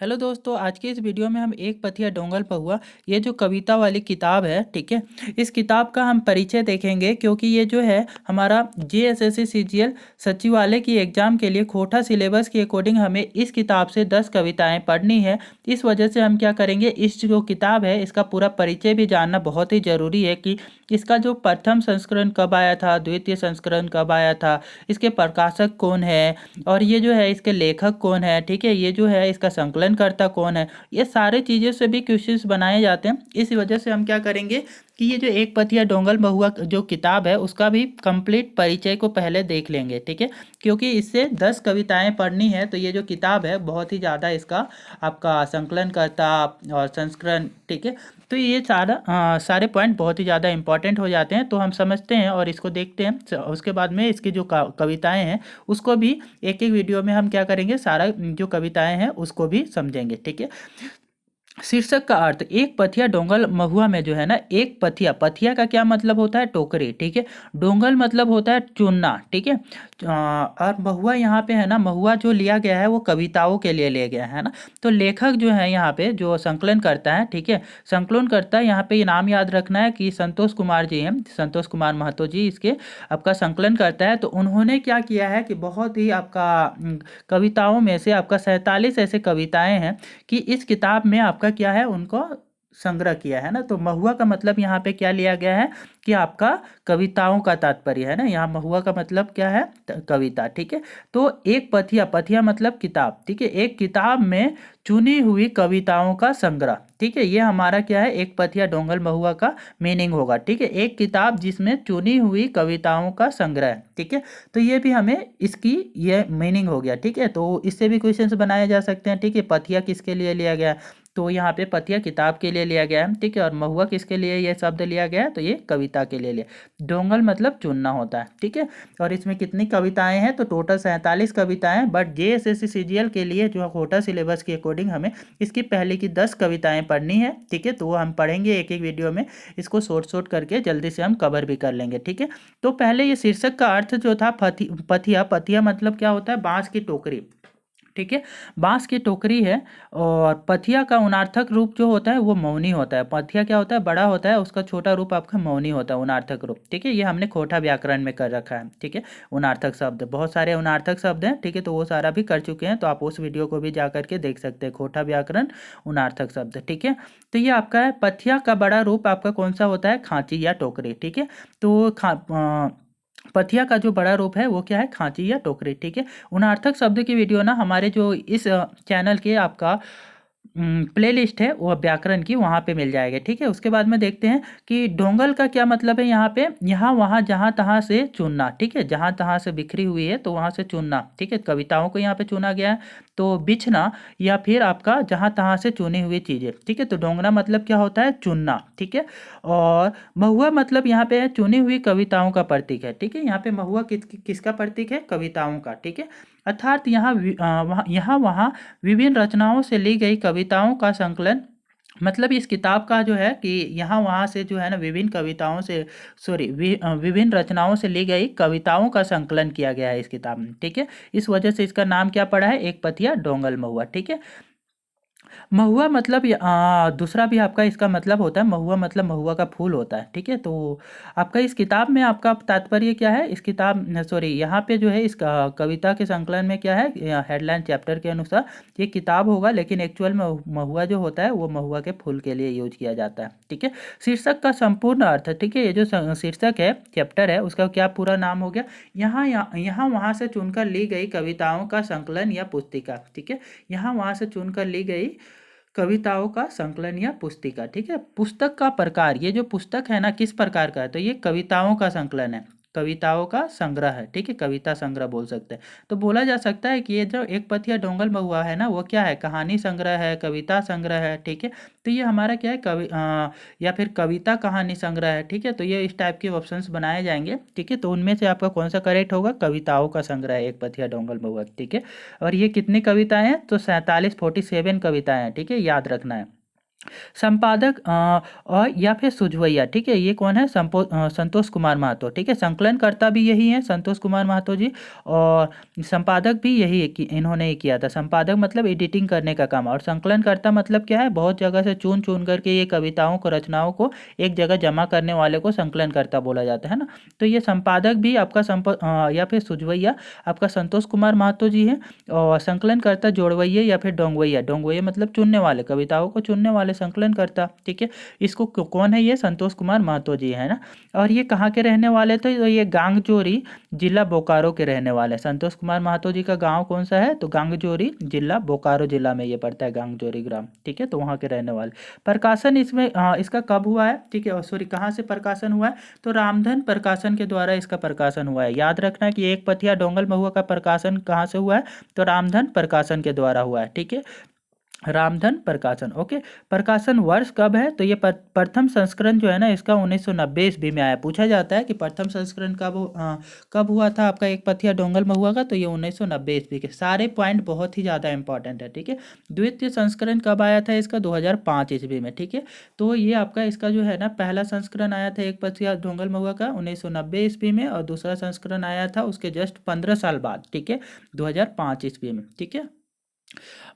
Hello दोस्तों, आज के इस वीडियो में हम एक पथिया डोंगल पहुआ ये जो कविता वाली किताब है, ठीक है। इस किताब का हम परिचय देखेंगे क्योंकि ये जो है हमारा जेएसएससी सीजीएल सचिवालय की एग्ज़ाम के लिए कोटा सिलेबस के अकॉर्डिंग हमें इस किताब से 10 कविताएं पढ़नी है। इस वजह से हम क्या करेंगे, इस जो किताब है इसका पूरा परिचय भी जानना बहुत ही ज़रूरी है कि इसका जो प्रथम संस्करण कब आया था, द्वितीय संस्करण कब आया था, इसके प्रकाशक कौन है और ये जो है इसके लेखक कौन है, ठीक है। ये जो है इसका संकलन करता कौन है, ये सारे चीज़ों से भी क्वेश्चंस बनाए जाते हैं। इस वजह से हम क्या करेंगे कि ये जो एक पथिया डोंगल महुआ जो किताब है उसका भी कंप्लीट परिचय को पहले देख लेंगे, ठीक है। क्योंकि इससे 10 कविताएं पढ़नी है, तो ये जो किताब है बहुत ही ज़्यादा इसका आपका संकलन करता और संस्करण, ठीक है। तो ये सारे पॉइंट बहुत ही ज़्यादा इंपॉर्टेंट हो जाते हैं, तो हम समझते हैं और इसको देखते हैं। उसके बाद में इसकी जो कविताएं हैं उसको भी एक एक वीडियो में हम क्या करेंगे, सारा जो कविताएं हैं उसको भी समझेंगे, ठीक है। शीर्षक का अर्थ, एक पथिया डोंगल महुआ में जो है ना, एक पथिया, पथिया का क्या मतलब होता है, टोकरी, ठीक है। डोंगल मतलब होता है चुनना, ठीक है। और महुआ यहाँ पे है ना, महुआ जो लिया गया है वो कविताओं के लिए लिया गया है ना। तो लेखक जो है यहाँ पे जो संकलन करता है, ठीक है, संकलन करता है, यहाँ पे ये नाम याद रखना है कि संतोष कुमार जी हैं, संतोष कुमार महतो जी इसके आपका संकलन करता है। तो उन्होंने क्या किया है कि बहुत ही आपका कविताओं में से आपका 47 ऐसे कविताएं हैं कि इस किताब में आपका क्या है, उनको संग्रह किया है ना। तो महुआ का मतलब यहाँ पे क्या लिया गया है कि आपका कविताओं का तात्पर्य है ना, यहाँ महुआ का मतलब क्या है, कविता, ठीक है। तो एक पथिया, पथिया मतलब किताब, ठीक है, एक किताब में चुनी हुई कविताओं का संग्रह, ठीक है। ये हमारा क्या है, एक पथिया डोंगल महुआ का मीनिंग होगा, ठीक है। एक किताब जिसमें चुनी हुई कविताओं का संग्रह है, ठीक है। तो ये भी हमें इसकी ये मीनिंग हो गया, ठीक है। तो इससे भी क्वेश्चंस बनाए जा सकते हैं, ठीक है। पथिया किसके लिए लिया गया है, तो यहाँ पे पथिया किताब के लिए लिया गया है, ठीक है। और महुआ किसके लिए ये शब्द लिया गया है, तो ये कविता के लिए लिया। डोंगल मतलब चुनना होता है, ठीक है। और इसमें कितनी कविताएं हैं, तो टोटल 47 कविताएं, बट जेएसएससी सीजीएल के लिए जो कोटा सिलेबस के अकॉर्डिंग हमें इसकी पहले की 10 कविताएं पढ़नी है, ठीक है। तो वो हम पढ़ेंगे एक एक वीडियो में, इसको शॉर्ट करके जल्दी से हम कवर भी कर लेंगे, ठीक है। तो पहले ये शीर्षक का अर्थ जो था, पथिया, पथिया मतलब क्या होता है, बांस की टोकरी, ठीक है। बांस की टोकरी है। और पथिया का उनार्थक रूप जो होता है वो मौनी होता है। पथिया क्या होता है, बड़ा होता है, उसका छोटा रूप आपका मौनी होता है, उनार्थक रूप, ठीक है। ये हमने कोटा व्याकरण में कर रखा है, ठीक है। उनार्थक शब्द, बहुत सारे उनार्थक शब्द हैं, ठीक है, तो वो सारा भी कर चुके हैं, तो आप उस वीडियो को भी जा करके देख सकते हैं, कोटा व्याकरण उनार्थक शब्द, ठीक है। तो ये आपका है, पथिया का बड़ा रूप आपका कौन सा होता है, खांची या टोकरी, ठीक है। तो पथिया का जो बड़ा रूप है वो क्या है, खांची या टोकरी, ठीक है। उनार्थक शब्द की वीडियो ना हमारे जो इस चैनल के आपका प्लेलिस्ट है वो व्याकरण की, वहाँ पे मिल जाएगा, ठीक है। उसके बाद में देखते हैं कि डोंगल का क्या मतलब है, यहाँ पे यहाँ वहाँ जहाँ तहाँ से चुनना, ठीक है। जहाँ तहाँ से बिखरी हुई है तो वहाँ से चुनना, ठीक है। कविताओं को यहाँ पे चुना गया है, तो बिछना या फिर आपका जहाँ तहाँ से चुनी हुई चीज़ें, ठीक है। तो डोंगना मतलब क्या होता है, चुनना, ठीक है। और महुआ मतलब यहाँ पे है चुनी हुई कविताओं का प्रतीक है, ठीक है। यहाँ पे महुआ किसका प्रतीक है, कविताओं का, ठीक है। अर्थात यहाँ वहाँ विभिन्न रचनाओं से ली गई कविताओं का संकलन, मतलब इस किताब का जो है कि यहाँ वहाँ से जो है ना विभिन्न कविताओं से, विभिन्न रचनाओं से ली गई कविताओं का संकलन किया गया है इस किताब में, ठीक है। इस वजह से इसका नाम क्या पड़ा है, एक पथिया डोंगल महुआ, ठीक है। महुआ मतलब दूसरा भी आपका इसका मतलब होता है, महुआ मतलब महुआ का फूल होता है, ठीक है। तो आपका इस किताब में आपका तात्पर्य क्या है, इस किताब यहाँ पे जो है इस कविता के संकलन में क्या है, हेडलाइन चैप्टर के अनुसार ये किताब होगा, लेकिन एक्चुअल में महुआ जो होता है वो महुआ के फूल के लिए यूज किया जाता है, ठीक है। शीर्षक का संपूर्ण अर्थ, ठीक है, ये जो शीर्षक है, चैप्टर है, उसका क्या पूरा नाम हो गया, यहाँ वहाँ से चुनकर ली गई कविताओं का संकलन या पुस्तिका, ठीक है। यहाँ वहाँ से चुनकर ली गई कविताओं का संकलन या पुस्तिका, ठीक है। पुस्तक का प्रकार, ये जो पुस्तक है ना किस प्रकार का है, तो ये कविताओं का संकलन है, कविताओं का संग्रह है, ठीक है, कविता संग्रह बोल सकते हैं। तो बोला जा सकता है कि ये जो एक पथिया डोंगल महुआ है ना वो क्या है, कहानी संग्रह है, कविता संग्रह है, ठीक है। तो ये हमारा क्या है, या फिर कविता कहानी संग्रह है, ठीक है। तो ये इस टाइप के ऑप्शंस बनाए जाएंगे, ठीक है। तो उनमें से आपका कौन सा करेक्ट होगा, कविताओं का संग्रह है एक पथिया डोंगल महुआ, ठीक है। और ये कितनी कविताएं हैं, तो 47 कविताएं हैं, ठीक है, याद रखना है। संपादक और या फिर सुझवैया, ठीक है, ये कौन है, संतोष कुमार महतो, ठीक है, संकलनकर्ता भी यही है संतोष कुमार महतो जी, और संपादक भी यही है कि इन्होंने ही किया था। संपादक मतलब एडिटिंग करने का काम, और संकलनकर्ता मतलब क्या है, बहुत जगह से चुन चुन करके ये कविताओं को, रचनाओं को एक जगह जमा करने वाले को संकलनकर्ता बोला जाता है ना। तो ये संपादक भी आपका या फिर सुझवैया आपका संतोष कुमार महतो जी है, और संकलनकर्ता जोड़वैया या फिर डोंगवैया, डोंगवैया मतलब चुनने वाले, कविताओं को चुनने वाले संकलनकर्ता, ठीक है। इसको कौन है, ये संतोष कुमार महतो जी है ना। और ये कहाँ के रहने वाले थे, तो ये गांगजोरी जिला बोकारो के रहने वाले। संतोष कुमार महतो जी का गांव कौन सा है, तो गांगजोरी जिला बोकारो जिला में ये पड़ता है, गांगजोरी ग्राम, ठीक है, तो वहाँ के रहने वाले। प्रकाशन इसमें इसका कब हुआ है, ठीक है, सॉरी कहाँ से प्रकाशन हुआ है, तो रामधन प्रकाशन के द्वारा इसका प्रकाशन हुआ है। याद रखना कि एक पथिया डोंगल महुआ का प्रकाशन कहाँ से हुआ है, तो रामधन प्रकाशन के द्वारा हुआ है, ठीक है, रामधन प्रकाशन, ओके। प्रकाशन वर्ष कब है, तो ये प्रथम संस्करण जो है ना इसका 1990 ईस्वी में आया। पूछा जाता है कि प्रथम संस्करण कब हुआ था आपका एक पथिया डोंगल महुआ का, तो ये 1990 ईस्वी के। सारे पॉइंट बहुत ही ज़्यादा इंपॉर्टेंट है, ठीक है। द्वितीय संस्करण कब आया था इसका, 2005 ईस्वी में, ठीक है। तो ये आपका इसका जो है ना पहला संस्करण आया था एक पथिया डोंगल महुआ का 1990 ईस्वी में, और दूसरा संस्करण आया था उसके जस्ट 15 साल बाद, ठीक है, 2005 ईस्वी में, ठीक है।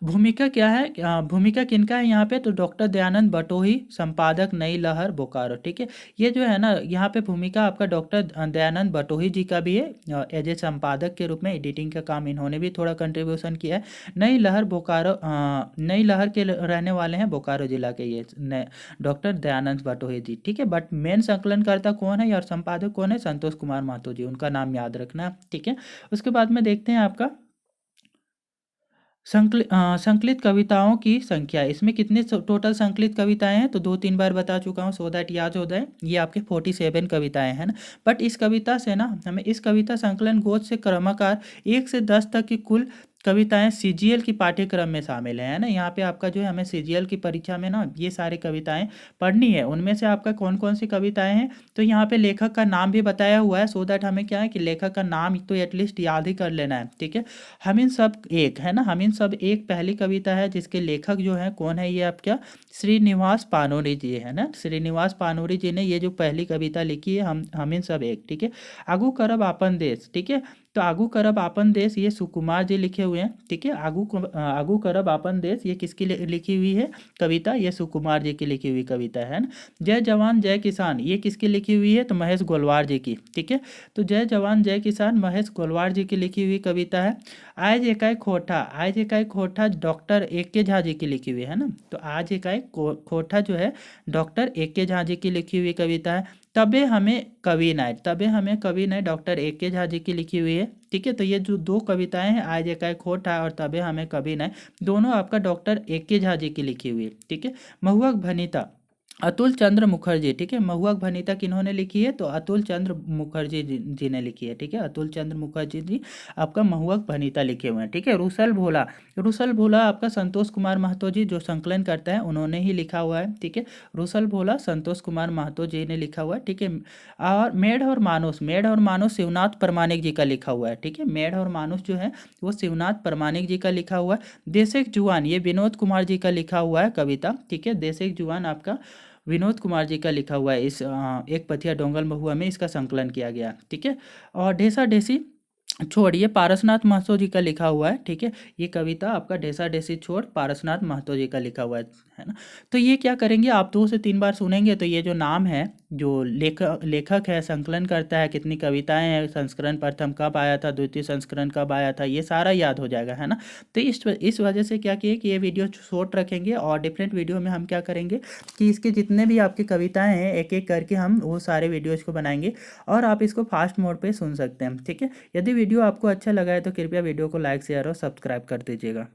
भूमिका क्या है, भूमिका किनका है यहाँ पे, तो डॉक्टर दयानंद बटोही, संपादक नई लहर बोकारो, ठीक है। ये जो है ना यहाँ पे भूमिका आपका डॉक्टर दयानंद बटोही जी का भी है, एज ए संपादक के रूप में एडिटिंग का काम इन्होंने भी थोड़ा कंट्रीब्यूशन किया है। नई लहर बोकारो, नई लहर के रहने वाले हैं बोकारो जिला के ये डॉक्टर दयानंद बटोही जी, ठीक है। बट मेन संकलनकर्ता कौन है और संपादक कौन है, संतोष कुमार महतो जी, उनका नाम याद रखना, ठीक है। उसके बाद में देखते हैं आपका संकलित कविताओं की संख्या, इसमें कितने टोटल संकलित कविताएं हैं, तो 2-3 बार बता चुका हूँ, सो दैट याद हो जाए। ये आपके 47 कविताएं हैं ना। बट इस कविता से ना हमें इस कविता संकलन गोद से क्रमाकार 1 से 10 तक की कुल कविताएं सीजीएल की पाठ्यक्रम में शामिल है ना। यहाँ पे आपका जो है हमें सीजीएल की परीक्षा में ना ये सारी कविताएं पढ़नी है। उनमें से आपका कौन कौन सी कविताएं हैं, तो यहाँ पे लेखक का नाम भी बताया हुआ है, सो दैट हमें क्या है कि लेखक का नाम तो एटलीस्ट याद ही कर लेना है, ठीक है। हम इन सब एक है ना, हम इन सब एक पहली कविता है जिसके लेखक जो है कौन है, ये आपका श्रीनिवास पानोरी जी है ना। श्रीनिवास पानोरी जी ने ये जो पहली कविता लिखी है, हम इन सब एक, ठीक है। आगू करब आपन देश, ठीक है, तो आगू करब आपन देश ये सुकुमार जी लिखे हुए हैं, ठीक है। आगू करब आपन देश ये किसकी लिखी हुई है कविता, ये सुकुमार जी की लिखी हुई कविता है ना। जय जवान जय किसान ये किसकी लिखी हुई है, तो महेश गोलवार जी की, ठीक है। तो जय जवान जय किसान महेश गोलवार जी की लिखी हुई कविता है। आज एकाएक खोटा, आज एकाएक खोटा डॉक्टर ए.के. झा जी की लिखी हुई है ना। तो आज एकाएक खोटा जो है डॉक्टर ए.के. झा जी की लिखी हुई कविता है। तबे हमें कवि नाय, तबे हमें कवि नाय डॉक्टर ए.के. झा जी की लिखी हुई है, ठीक है। तो ये जो दो कविताएं हैं, आज एकाएक खोटा और तबे हमें कवि नाय, दोनों आपका डॉक्टर ए.के. झा जी की लिखी हुई है, ठीक है। महुअक भनिता अतुल चंद्र मुखर्जी, ठीक है। महुअक भनिता किन्होंने लिखी है, तो अतुल चंद्र मुखर्जी जी ने लिखी है, ठीक है। अतुल चंद्र मुखर्जी जी आपका महुअक भनिता लिखे हुए हैं, ठीक है। रुसल भोला, रुसल भोला आपका संतोष कुमार महतो जी जो संकलन करता है उन्होंने ही लिखा हुआ है, ठीक है। रुसल भोला संतोष कुमार महतो जी ने लिखा हुआ है, ठीक है। और मेढ़ और मानुस, मेढ़ और मानुस शिवनाथ परमाणिक जी का लिखा हुआ है, ठीक है। मेढ़ और मानुस जो है वो शिवनाथ परमाणिक जी का लिखा हुआ है। देशेक जुआन ये विनोद कुमार जी का लिखा हुआ है कविता, ठीक है। देशेक जुआन आपका विनोद कुमार जी का लिखा हुआ है। इस एक पथिया डोंगल महुआ में इसका संकलन किया गया, ठीक है। और ढेसा ढेसी छोड़ ये पारसनाथ महतो जी का लिखा हुआ है, ठीक है। ये कविता आपका ढेसा ढेसी छोड़ पारसनाथ महतो जी का लिखा हुआ है ना। तो ये क्या करेंगे आप 2 से 3 बार सुनेंगे तो ये जो नाम है, जो लेखक है, संकलन करता है, कितनी कविताएं हैं, संस्करण प्रथम कब आया था, द्वितीय संस्करण कब आया था, ये सारा याद हो जाएगा, है ना। तो इस वजह से क्या किए कि ये वीडियो शॉर्ट रखेंगे और डिफरेंट वीडियो में हम क्या करेंगे कि इसके जितने भी आपकी कविताएं हैं एक एक करके हम वो सारे वीडियोज़ को बनाएंगे और आप इसको फास्ट मोड पर सुन सकते हैं, ठीक है। यदि वीडियो आपको अच्छा लगा है तो कृपया वीडियो को लाइक शेयर और सब्सक्राइब कर दीजिएगा।